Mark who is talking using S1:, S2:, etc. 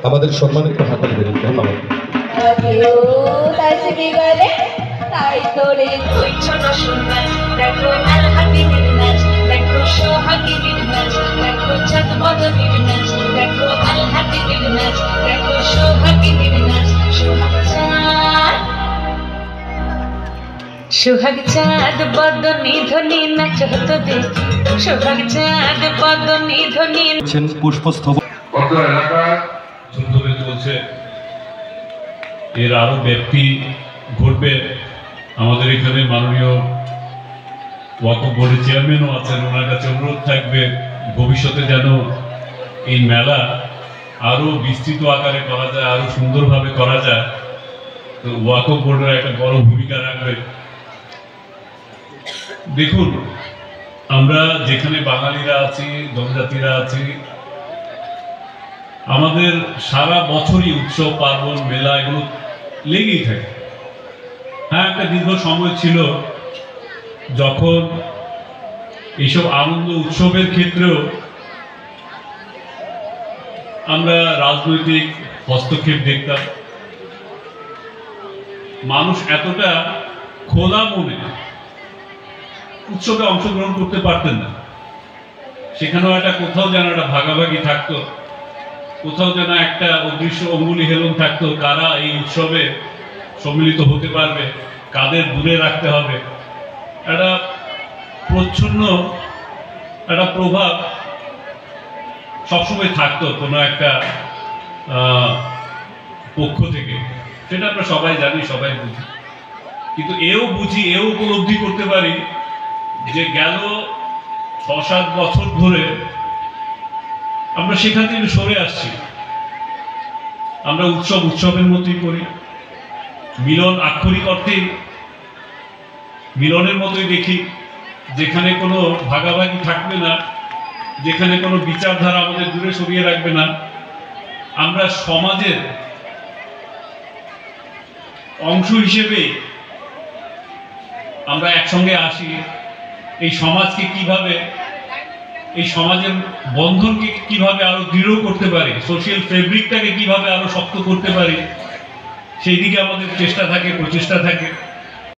S1: আমাদের সম্মানিত হাতে দেবেন। ধন্যবাদ।
S2: তাই তোরে ওই ছোট সুন্দর দেখো আল হাবিবের নাচ, দেখো সোহাগীর নাচ, দেখো চাঁদ বদনের নাচ, দেখো আল হাবিবের নাচ, দেখো সোহাগীর নাচ। সোহাগ চাঁদ বদনী ধ্বনি নাচ হতো দেখি, সোহাগ চাঁদ বদনী ধ্বনি
S1: পুষ্পস্তবক
S3: এলাকার যুদ্ধবে চলছে, এর আরো ব্যাপ্তি ঘটবে। আমাদের এখানে মাননীয় ওয়াকফ বোর্ডের চেয়ারম্যানও আছেন, ওনার কাছে অনুরোধ থাকবে ভবিষ্যতে যেন এই মেলা আরো বিস্তৃত আকারে করা যায়, আরো সুন্দরভাবে করা যায়। তো ওয়াকফ বোর্ডের একটা বড় ভূমিকা রাখবে। দেখুন, আমরা যেখানে বাঙালিরা আছি, জনজাতিরা আছি, আমাদের সারা বছরই উৎসব পার্বণ মেলা এগুলো লেগেই থাকে। হ্যাঁ, একটা দীর্ঘ সময় ছিল যখন এইসব আনন্দ উৎসবের ক্ষেত্রেও আমরা রাজনৈতিক হস্তক্ষেপ দেখতাম। মানুষ এতটা খোলা মনে উৎসবে অংশগ্রহণ করতে পারতেন না। সেখানেও একটা কোথাও যেন একটা ভাগাভাগি থাকতো, কোথাও যেন একটা অদৃশ্য অঙ্গুলি হেলন থাকতো, কারা এই উৎসবে সম্মিলিত হতে পারবে, কাদের দূরে রাখতে হবে। একটা প্রচ্ছন্ন একটা প্রভাব সবসময় থাকতো কোনো একটা পক্ষ থেকে। সেটা আমরা সবাই জানি, সবাই বুঝি। কিন্তু এও বুঝি, এও উপলব্ধি করতে পারি যে গেল ৬-৭ বছর ধরে আমরা সেখান থেকে সরে আসছি। আমরা উৎসবের মতোই করি, মিলন আক্ষরিক অর্থেই মিলনের মতোই দেখি, যেখানে কোনো ভাগাভাগি থাকবে না, যেখানে কোনো বিচারধারা আমাদের দূরে সরিয়ে রাখবে না। আমরা সমাজের অংশ হিসেবে আমরা একসঙ্গে আসি। এই সমাজকে কিভাবে, এই সমাজের বন্ধনকে কিভাবে আরো দৃঢ় করতে পারি, সোশ্যাল ফেব্রিকটাকে কিভাবে আরো শক্ত করতে পারি, সেই দিকে আমাদের চেষ্টা থাকে, প্রচেষ্টা থাকে।